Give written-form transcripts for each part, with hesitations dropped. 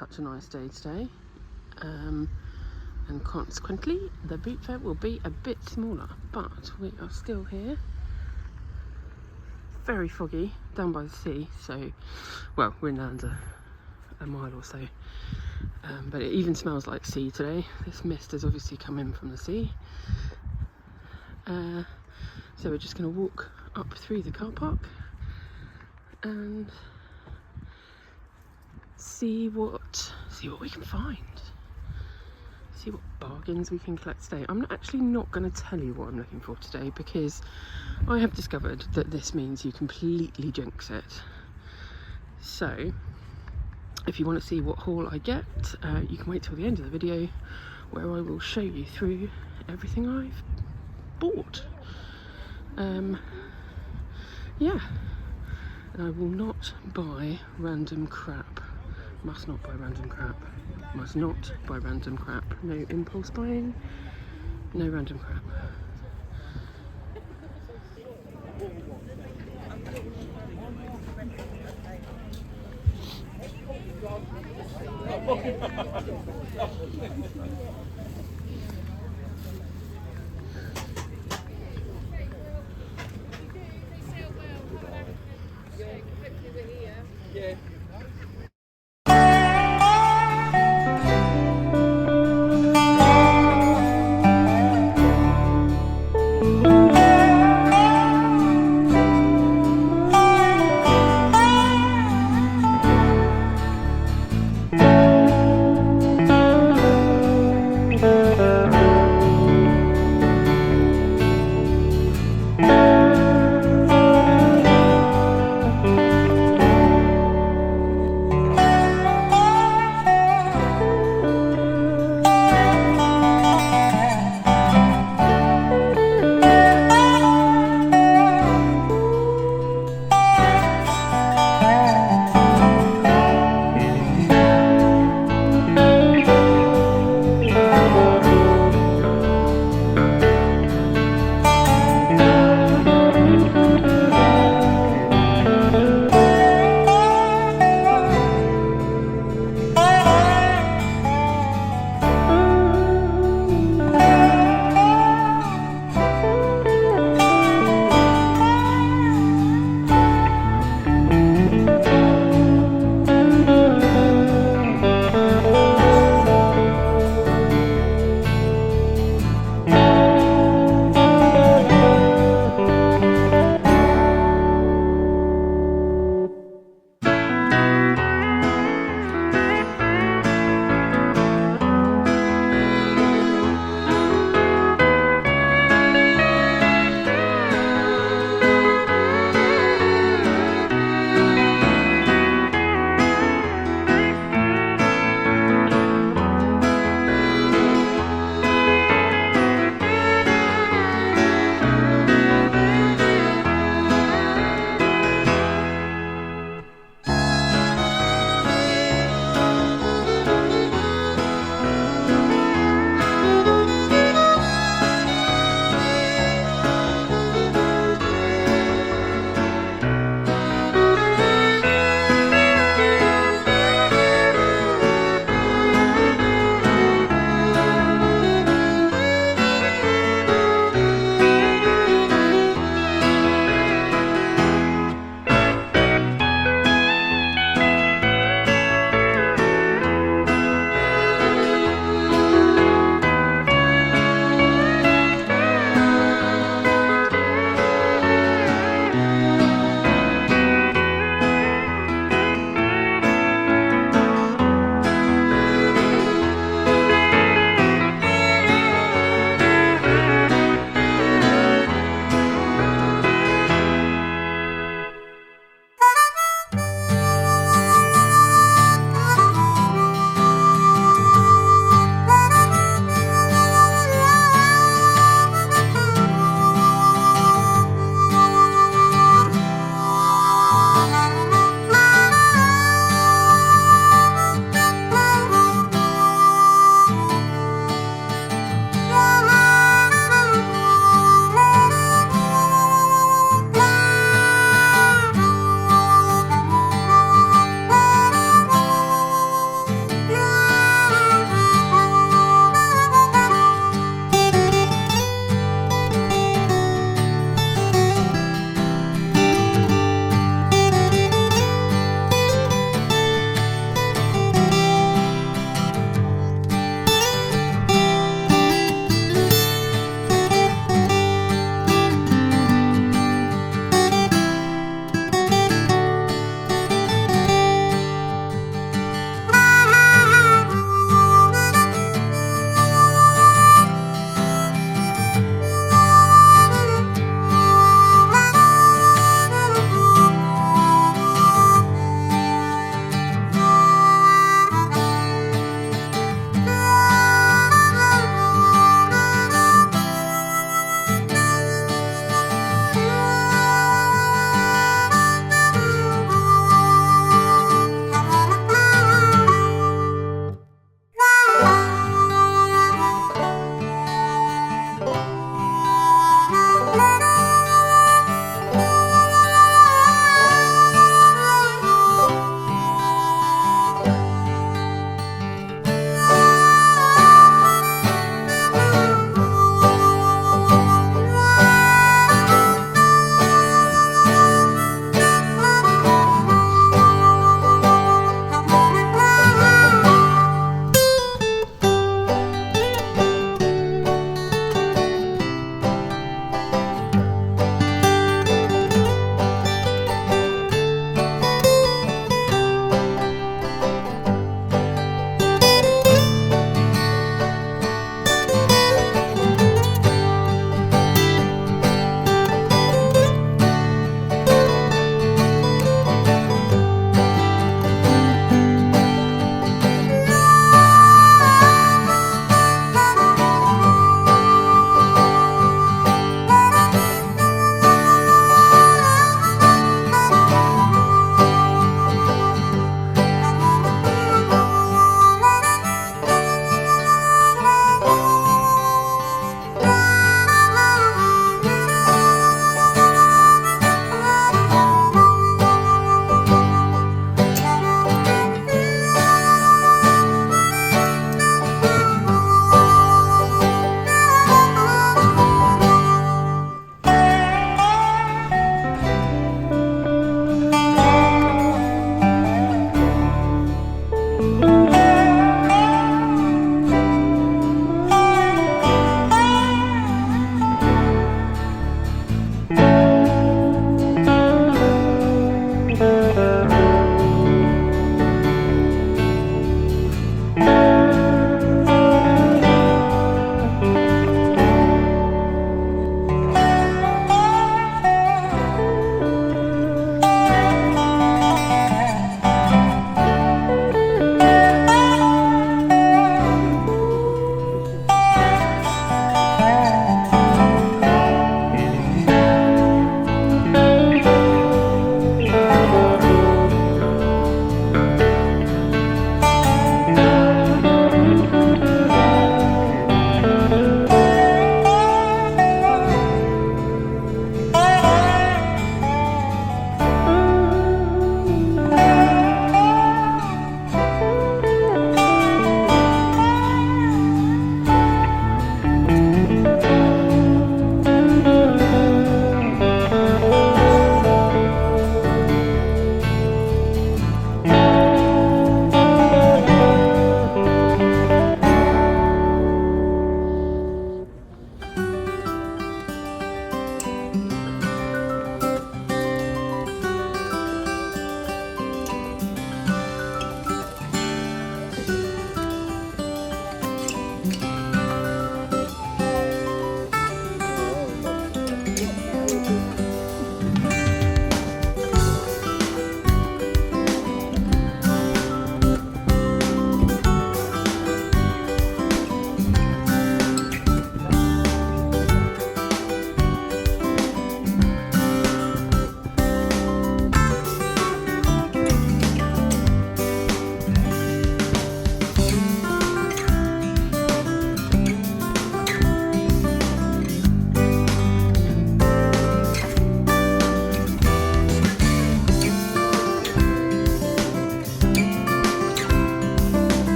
such a nice day today, and consequently the Bootfair will be a bit smaller, but we are still here. Very foggy down by the sea, so well, we're inland a mile or so, but it even smells like sea today. This mist has obviously come in from the sea, so we're just going to walk up through the car park and see what we can find, see what bargains we can collect today. I'm actually not going to tell you what I'm looking for today, because I have discovered that this means you completely jinx it. So if you want to see what haul I get, you can wait till the end of the video, where I will show you through everything I've bought. Yeah, and I will not buy random crap. Must not buy random crap. Must not buy random crap. No impulse buying, no random crap. Yeah.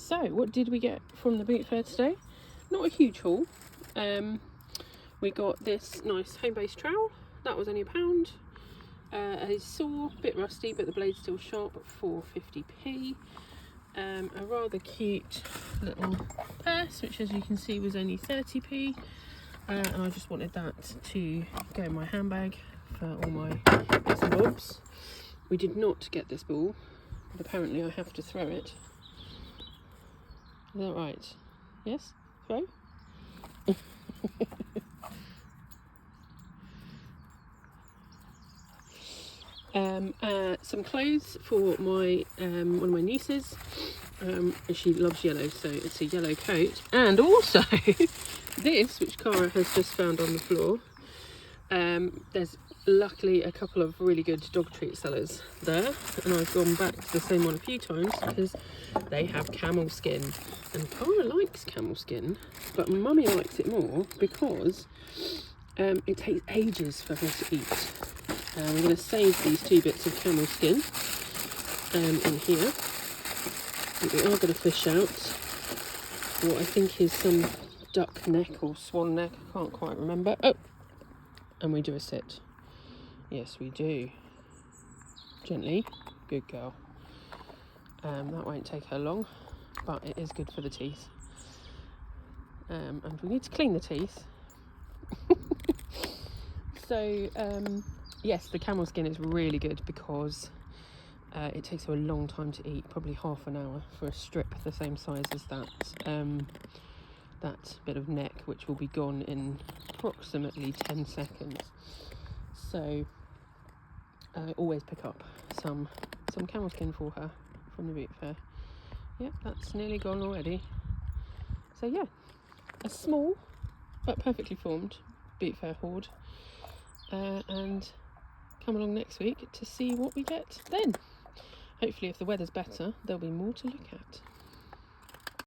So what did we get from the Bootfair today? Not a huge haul. We got this nice home-based trowel, that was only £1. A saw, a bit rusty but the blade's still sharp, at 450p. A rather cute little purse, which as you can see was only 30p, and I just wanted that to go in my handbag for all my bits and bobs. We did not get this ball, but apparently I have to throw it. Is that right? Yes? Throw? Some clothes for my one of my nieces. She loves yellow, so it's a yellow coat, and also this, which Cara has just found on the floor. There's luckily a couple of really good dog treat sellers there, and I've gone back to the same one a few times because they have camel skin, and Cara likes camel skin, but Mummy likes it more because it takes ages for her to eat. We're going to save these 2 bits of camel skin in here. We are going to fish out what I think is some duck neck or swan neck, I can't quite remember. Oh, and we do a sit. Yes, we do. Gently, good girl. That won't take her long, but it is good for the teeth. And we need to clean the teeth. So, yes, the camel skin is really good because it takes her a long time to eat, probably half an hour for a strip the same size as that. That bit of neck, which will be gone in approximately 10 seconds. So always pick up some camel skin for her from the Bootfair. Yep, that's nearly gone already. So yeah, a small but perfectly formed Bootfair hoard. And come along next week to see what we get then. Hopefully if the weather's better, there'll be more to look at.